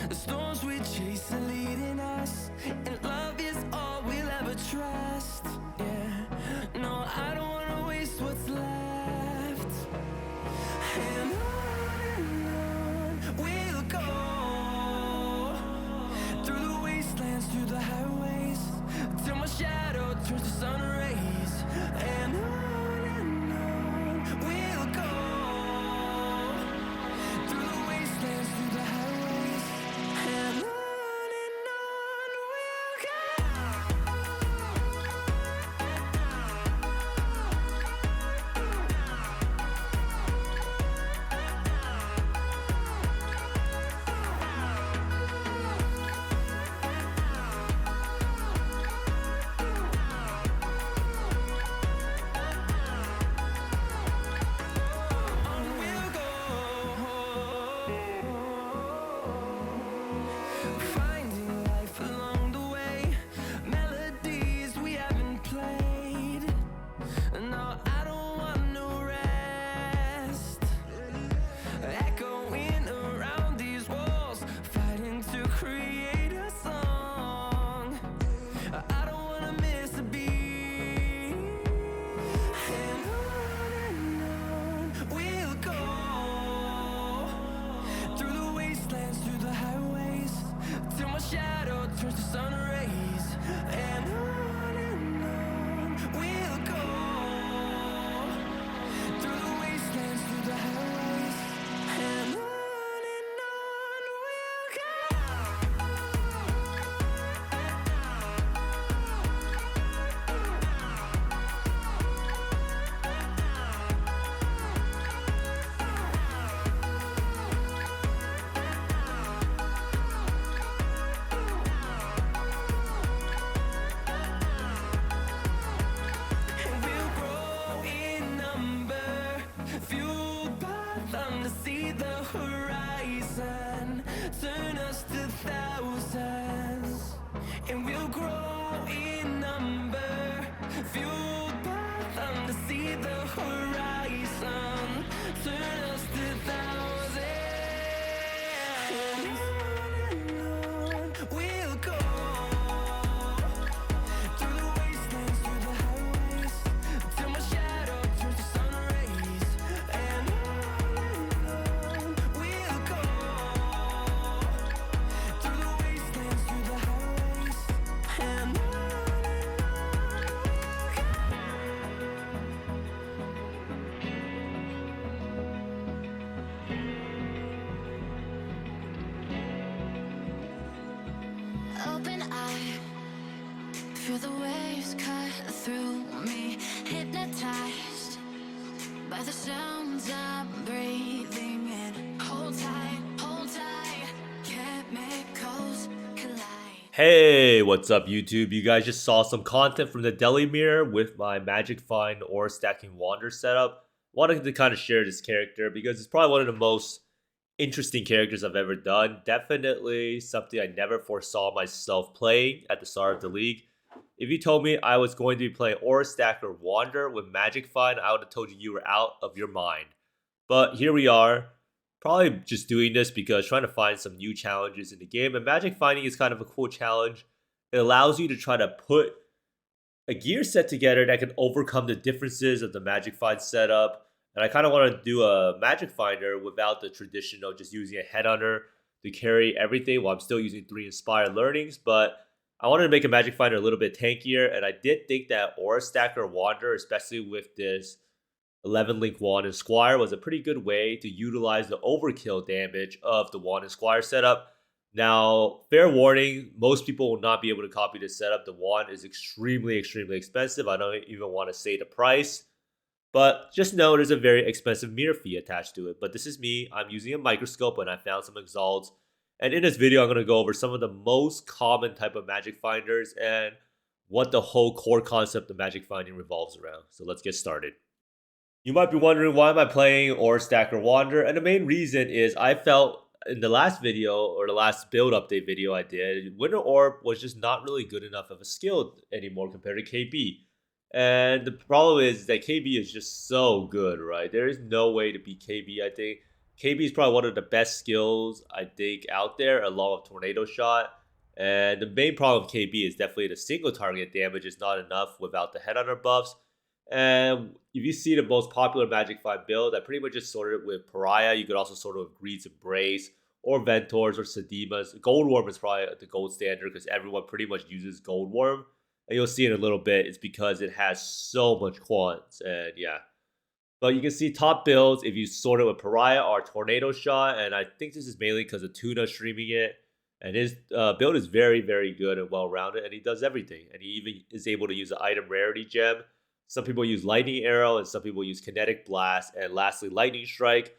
The storms we chase are leading us, and love is all we'll ever trust. Yeah, no, I don't wanna waste what's left. And on we'll go, through the wastelands, through the highways, till my shadow turns to sun rays. And on we'll go, through the wastelands, through the highways, and on we'll go. Finding life along the way, melodies we haven't played. No, I don't want no rest. Echoing around these walls, fighting to create a song. I don't wanna miss a beat. And on we'll go, through the wastelands, through the highways, till my shadow turns to sun rays. And on we'll go, through the wastelands, through the highways, and on we'll go. And we'll grow in number, fueled by them to see the horizon, turn us to thousands. And we'll grow in number, fueled by them to see the horizon, turn us to thousands. And on we'll go, through the wastelands, through the highways, till my shadow turns to sun rays. And on we'll go, through the wastelands, through the highways, and on Open eye, feel the waves cut through me, hypnotized by the sounds I'm breathing in. Hold tight, chemicals collide. Hey, what's up YouTube? You guys just saw some content from the Deli Mirror with my Magic Find or Stacking Wander setup. Wanted to kind of share this character because it's probably one of the most interesting characters I've ever done. Definitely something I never foresaw myself playing at the start of the league. If you told me I was going to be playing Aura Stacker Wander with Magic Find, I would have told you you were out of your mind. But here we are, probably just doing this because trying to find some new challenges in the game. And Magic Finding is kind of a cool challenge. It allows you to try to put a gear set together that can overcome the differences of the Magic Find setup. And I kind of want to do a Magic Finder without the traditional just using a Headhunter to carry everything while I'm still using 3 Inspired Learnings. But I wanted to make a Magic Finder a little bit tankier. And I did think that Aura Stacker Wander, especially with this 11 Link Wand and Squire, was a pretty good way to utilize the overkill damage of the Wand and Squire setup. Now, fair warning, most people will not be able to copy this setup. The Wand is extremely expensive. I don't even want to say the price. But just know there's a very expensive mirror fee attached to it. But this is me. I'm using a microscope and I found some exalts. And in this video, I'm going to go over some of the most common type of Magic Finders and what the whole core concept of Magic Finding revolves around. So let's get started. You might be wondering, why am I playing Aura Stacker Wander? And the main reason is I felt in the last video, or the last build update video I did, Winter Orb was just not really good enough of a skill anymore compared to KB. And the problem is that KB is just so good, right? There is no way to beat KB, I think. KB is probably one of the best skills I think out there, along with Tornado Shot. And the main problem with KB is definitely the single target damage is not enough without the headhunter buffs. And if you see the most popular Magic Find build, I pretty much just sorted it with Pariah. You could also sort it with Greed's Embrace or Ventors or Sedimas. Gold Worm is probably the gold standard because everyone pretty much uses Gold Worm. And you'll see in a little bit, it's because it has so much quants. And yeah. But you can see top builds if you sort it with Pariah or Tornado Shot. And I think this is mainly because of Tuna streaming it. And his build is very, very good and well-rounded. And he does everything. And he even is able to use the item rarity gem. Some people use Lightning Arrow, and some people use Kinetic Blast, and lastly, Lightning Strike.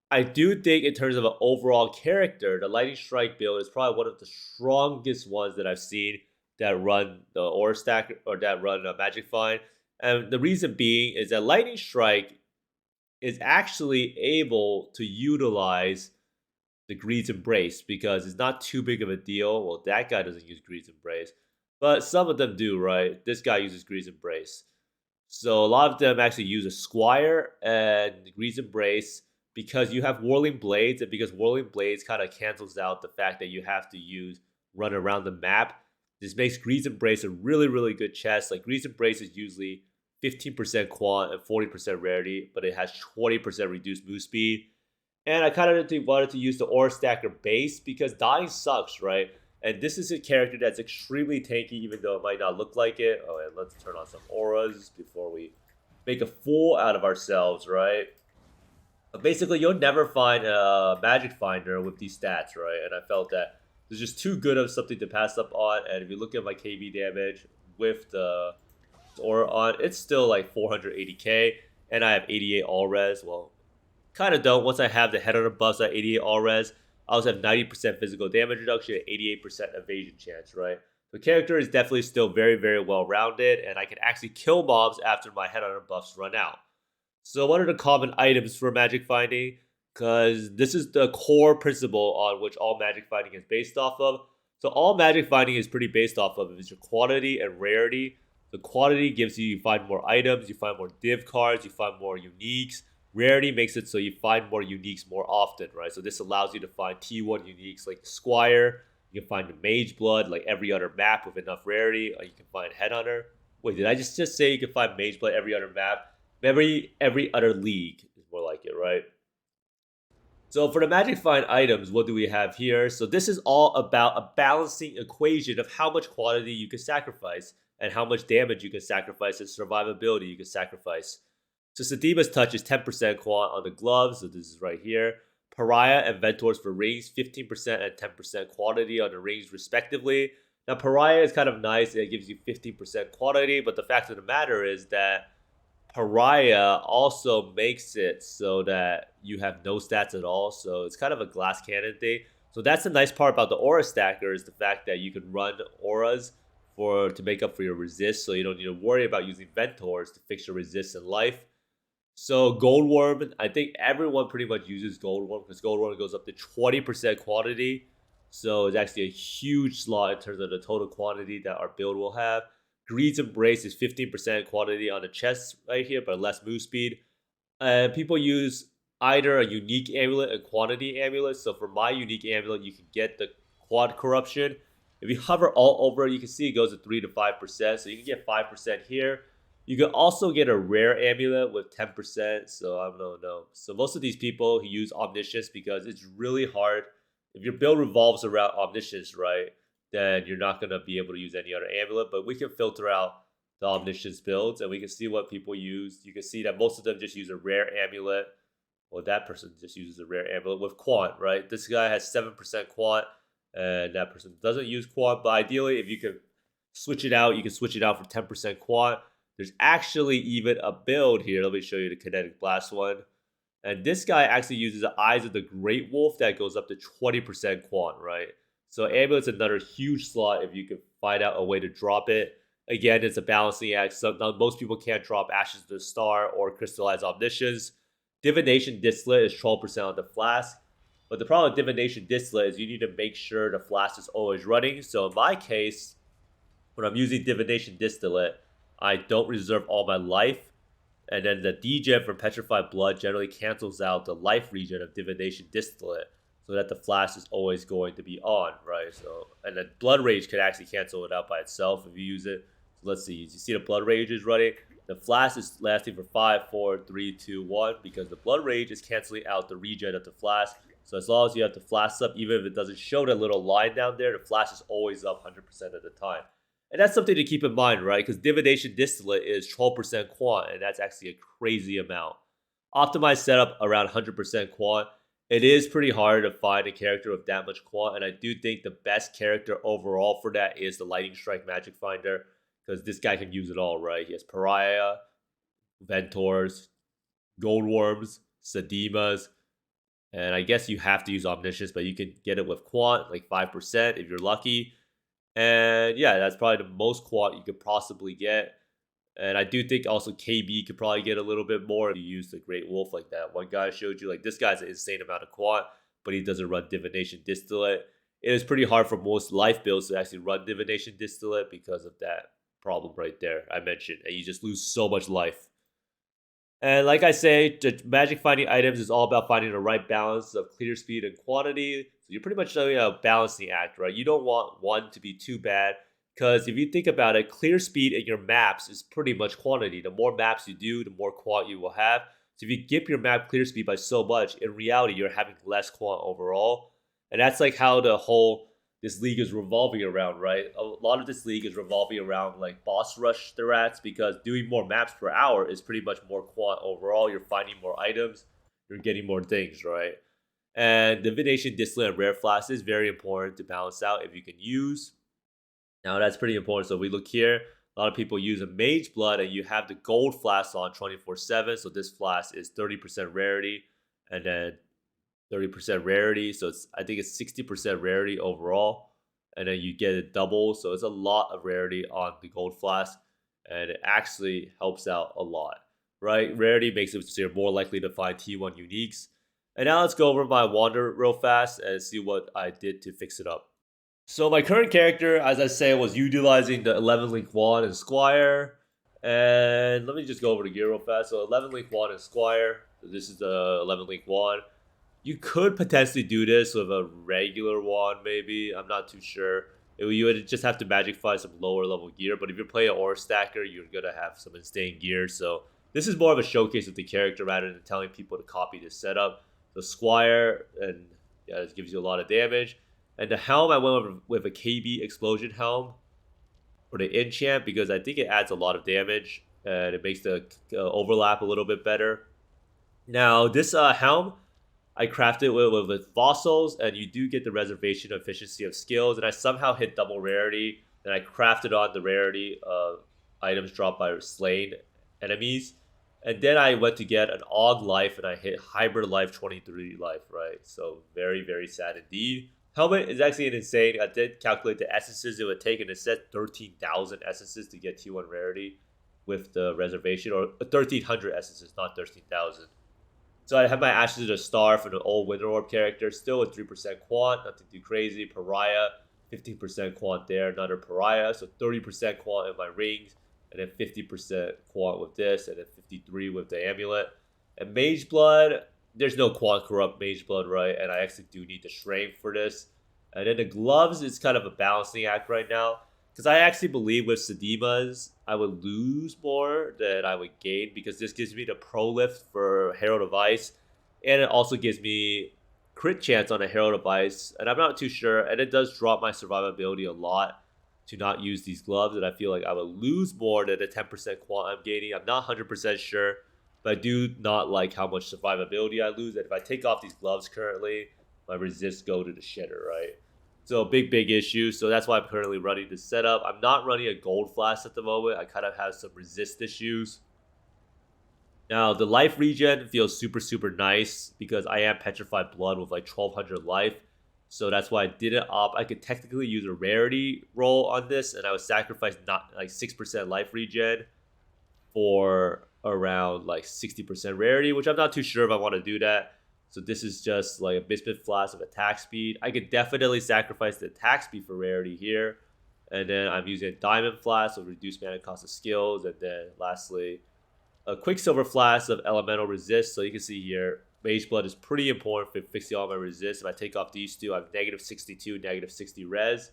I do think in terms of an overall character, the Lightning Strike build is probably one of the strongest ones that I've seen that run the Aura Stack or that run Magic Find. And the reason being is that Lightning Strike is actually able to utilize the Greed's Embrace because it's not too big of a deal. Well, that guy doesn't use Greed's Embrace, but some of them do, right? This guy uses Greed's Embrace. So a lot of them actually use a Squire and Greed's Embrace because you have Whirling Blades, and because Whirling Blades kind of cancels out the fact that you have to run around the map. This makes Greed's Embrace a really, really good chest. Like Greed's Embrace is usually 15% quant and 40% rarity, but it has 20% reduced move speed. And I kind of wanted to use the Aura Stacker base because dying sucks, right? And this is a character that's extremely tanky, even though it might not look like it. Oh, and let's turn on some auras before we make a fool out of ourselves, right? But basically, you'll never find a Magic Finder with these stats, right? And I felt that there's just too good of something to pass up on. And if you look at my KB damage with the Aura on, it's still like 480k. And I have 88 all res. Well, kind of don't. Once I have the head on the buffs at 88 all res, I also have 90% physical damage reduction and 88% evasion chance, right? The character is definitely still very, very well-rounded, and I can actually kill mobs after my headhunter buffs run out. So what are the common items for magic finding? Because this is the core principle on which all magic finding is based off of. So all magic finding is pretty based off of is your quantity and rarity. The quantity gives you find more items, you find more div cards, you find more uniques. Rarity makes it so you find more uniques more often, right? So this allows you to find T1 uniques like Squire. You can find the Mage Blood like every other map with enough rarity. Or you can find Headhunter. Wait, did I just say you can find Mage Blood every other map? Every other league is more like it, right? So for the Magic Find items, what do we have here? So this is all about a balancing equation of how much quantity you can sacrifice and how much damage you can sacrifice and survivability you can sacrifice. So Sedima's touch is 10% quant on the gloves, so this is right here. Pariah and Ventors for rings, 15% and 10% quantity on the rings respectively. Now Pariah is kind of nice, it gives you 15% quantity, but the fact of the matter is that Pariah also makes it so that you have no stats at all, so it's kind of a glass cannon thing. So that's the nice part about the Aura Stacker is the fact that you can run auras to make up for your resist, so you don't need to worry about using Ventors to fix your resist in life. So Gold Worm, I think everyone pretty much uses Gold Worm because Gold Worm goes up to 20% quantity. So it's actually a huge slot in terms of the total quantity that our build will have. Greed's Embrace is 15% quantity on the chest right here, but less move speed. And people use either a unique amulet and quantity amulet. So for my unique amulet, you can get the quad corruption. If you hover all over it, you can see it goes to 3 to 5%. So you can get 5% here. You can also get a rare amulet with 10%, so I don't know. So most of these people who use Omniscience because it's really hard. If your build revolves around Omniscience, right, then you're not going to be able to use any other amulet. But we can filter out the Omniscience builds, and we can see what people use. You can see that most of them just use a rare amulet. Well, that person just uses a rare amulet with Quant, right? This guy has 7% Quant, and that person doesn't use Quant. But ideally, if you can switch it out, you can switch it out for 10% Quant. There's actually even a build here. Let me show you the Kinetic Blast one. And this guy actually uses the Eyes of the Great Wolf that goes up to 20% quant, right? So Amulet's another huge slot if you can find out a way to drop it. Again, it's a balancing act. So most people can't drop Ashes to the Star or Crystallize Omniscience. Divination Distillate is 12% on the Flask. But the problem with Divination Distillate is you need to make sure the Flask is always running. So in my case, when I'm using Divination Distillate, I don't reserve all my life, And then the degen from Petrified Blood generally cancels out the life regen of Divination Distillate, so that the flask is always going to be on, right? So, and then Blood Rage can actually cancel it out by itself if you use it. So let's see, you see the Blood Rage is running. The flask is lasting for 5, 4, 3, 2, 1 because the Blood Rage is canceling out the regen of the flask. So as long as you have the flask up, even if it doesn't show that little line down there, the flask is always up 100% of the time. And that's something to keep in mind, right? Because Divination Distillate is 12% quant, and that's actually a crazy amount. Optimized setup around 100% quant. It is pretty hard to find a character with that much quant, and I do think the best character overall for that is the Lightning Strike Magic Finder, because this guy can use it all, right? He has Pariah, Ventors, Goldworms, Sedimas, and I guess you have to use Omniscience, but you can get it with quant, like 5% if you're lucky. And yeah, that's probably the most quant you could possibly get. And I do think also KB could probably get a little bit more if you use the Great Wolf like that one guy showed you. Like, this guy's an insane amount of quant, but he doesn't run Divination Distillate. It is pretty hard for most life builds to actually run Divination Distillate because of that problem right there I mentioned. And you just lose so much life. And like I say, magic finding items is all about finding the right balance of clear speed and quantity. So you're pretty much doing a balancing act, right? You don't want one to be too bad, because if you think about it, clear speed in your maps is pretty much quantity. The more maps you do, the more quant you will have. So if you gip your map clear speed by so much, in reality, you're having less quant overall. And that's like how this league is revolving around, right? A lot of this league is revolving around like boss rush threats, because doing more maps per hour is pretty much more quant overall. You're finding more items, you're getting more things, right? And Divination Distillate and Rare Flask is very important to balance out if you can use. Now that's pretty important. So we look here, a lot of people use a Mage Blood, and you have the gold flask on 24/7. So this flask is 30% rarity, and then 30% rarity, so I think it's 60% rarity overall, and then you get it double, so it's a lot of rarity on the gold flask, and it actually helps out a lot, right? Rarity makes it so you're more likely to find T1 uniques. And now let's go over my wander real fast and see what I did to fix it up. So my current character, as I say, was utilizing the 11 link wand and Squire, and let me just go over the gear real fast. So 11 link wand and Squire, so this is the 11 link wand. You could potentially do this with a regular wand, maybe. I'm not too sure. You would just have to magic find some lower level gear, but if you're playing an Aura Stacker, you're going to have some insane gear. So this is more of a showcase of the character rather than telling people to copy this setup. The Squire, and yeah, this gives you a lot of damage. And the helm, I went with a KB Explosion helm for the enchant, because I think it adds a lot of damage, and it makes the overlap a little bit better. Now, this helm, I crafted with fossils, and you do get the reservation efficiency of skills, and I somehow hit double rarity, and I crafted on the rarity of items dropped by slain enemies. And then I went to get an Aug life, and I hit hybrid life 23 life, right? So very, very sad indeed. Helmet is actually an insane. I did calculate the essences it would take, and it said 13,000 essences to get T1 rarity with the reservation, or 1,300 essences, not 13,000. So I have my Ashes of the Star for the old Winter Orb character, still with 3% quant, nothing too crazy. Pariah, 15% quant there, another Pariah, so 30% quant in my rings, and then 50% quant with this, and then 53 with the amulet. And Mage Blood, there's no quant corrupt Mage Blood, right? And I actually do need the strength for this. And then the gloves is kind of a balancing act right now, because I actually believe with Sedimas, I would lose more than I would gain, because this gives me the pro lift for Herald of Ice, and it also gives me crit chance on a Herald of Ice, and I'm not too sure, and it does drop my survivability a lot to not use these gloves, and I feel like I would lose more than the 10% quant I'm gaining. I'm not 100% sure, but I do not like how much survivability I lose, and if I take off these gloves currently, my resists go to the shitter, right? So big issue. So that's why I'm currently running this setup. I'm not running a gold flask at the moment. I kind of have some resist issues. Now, the life regen feels super nice, because I am Petrified Blood with like 1,200 life. So that's why I didn't opt. I could technically use a rarity roll on this, and I would sacrifice not like 6% life regen for around like 60% rarity, which I'm not too sure if I want to do that. So this is just like a Bismuth Flask of attack speed. I could definitely sacrifice the attack speed for rarity here. And then I'm using a Diamond Flask, so reduce mana cost of skills. And then lastly, a Quicksilver Flask of Elemental Resist. So you can see here, Mage Blood is pretty important for fixing all my resist. If I take off these two, I have negative 62, negative 60 res.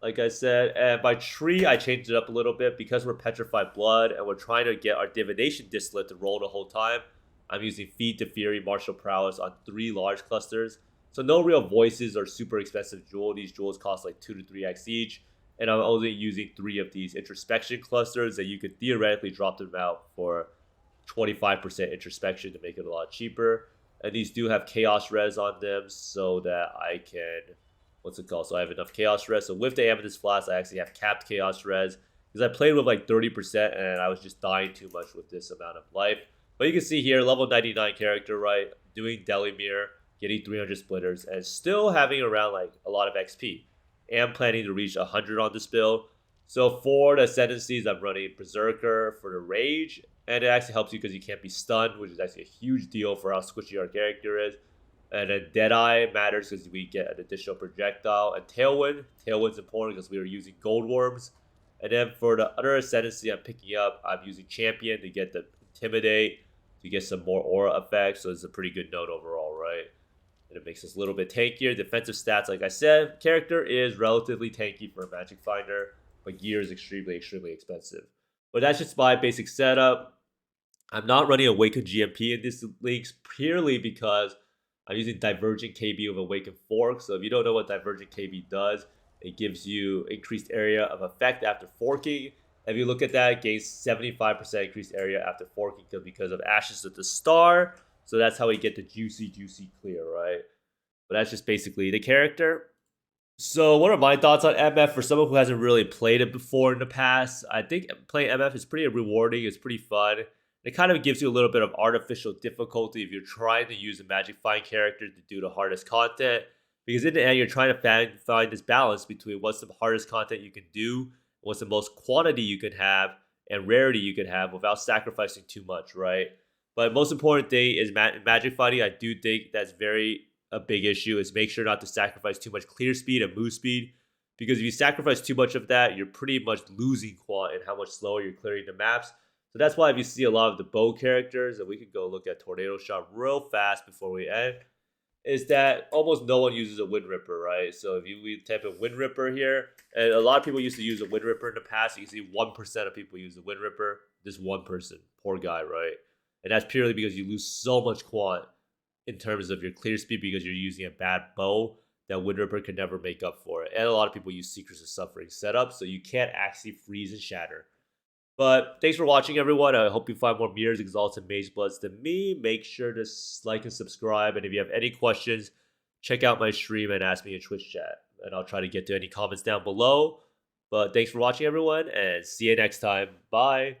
Like I said, and by tree, I changed it up a little bit because we're Petrified Blood and we're trying to get our Divination Distillate to roll the whole time. I'm using Feed to Fury, Martial Prowess on 3 large clusters. So no real voices or super expensive jewel. These jewels cost like 2 to 3x each. And I'm only using 3 of these introspection clusters that you could theoretically drop them out for 25% introspection to make it a lot cheaper. And these do have chaos res on them so that I can, what's it called? So I have enough chaos res. So with the Amethyst Flask, I actually have capped chaos res because I played with like 30% and I was just dying too much with this amount of life. But you can see here, level 99 character, right? Doing Delimir, getting 300 splitters, and still having around like a lot of XP. And planning to reach 100 on this build. So for the ascendancies, I'm running Berserker for the Rage. And it actually helps you because you can't be stunned, which is actually a huge deal for how squishy our character is. And then Deadeye matters because we get an additional projectile. And Tailwind. Tailwind's important because we are using Gold Worms. And then for the other ascendancy I'm picking up, I'm using Champion to get the Intimidate, to get some more aura effects. So it's a pretty good note overall, right? And it makes us a little bit tankier. Defensive stats, like I said, character is relatively tanky for a Magic Finder, but gear is extremely, extremely expensive. But that's just my basic setup. I'm not running Awakened GMP in this leagues purely because I'm using Divergent KB with Awakened Fork. So if you don't know what Divergent KB does, it gives you increased area of effect after forking. If you look at that, it gains 75% increased area after forking because of Ashes of the Star. So that's how we get the juicy clear, right? But that's just basically the character. So what are my thoughts on MF for someone who hasn't really played it before in the past? I think playing MF is pretty rewarding. It's pretty fun. It kind of gives you a little bit of artificial difficulty if you're trying to use a Magic Find character to do the hardest content. Because in the end, you're trying to find this balance between what's the hardest content you can do, what's the most quantity you can have, and rarity you can have without sacrificing too much, right? But most important thing is Magic Finding. I do think that's a big issue is make sure not to sacrifice too much clear speed and move speed. Because if you sacrifice too much of that, you're pretty much losing quant and how much slower you're clearing the maps. So that's why if you see a lot of the bow characters, and we could go look at Tornado Shot real fast before we end, is that almost no one uses a Wind Ripper, right? So if we type in Wind Ripper here, and a lot of people used to use a Wind Ripper in the past, you can see 1% of people use the Wind Ripper. This one person, poor guy, right? And that's purely because you lose so much quant in terms of your clear speed because you're using a bad bow that Wind Ripper can never make up for it. And a lot of people use Secrets of Suffering setup, so you can't actually freeze and shatter. But thanks for watching, everyone. I hope you find more Mirrors, Exalts, and Mage Bloods than me. Make sure to like and subscribe. And if you have any questions, check out my stream and ask me in Twitch chat. And I'll try to get to any comments down below. But thanks for watching, everyone, and see you next time. Bye.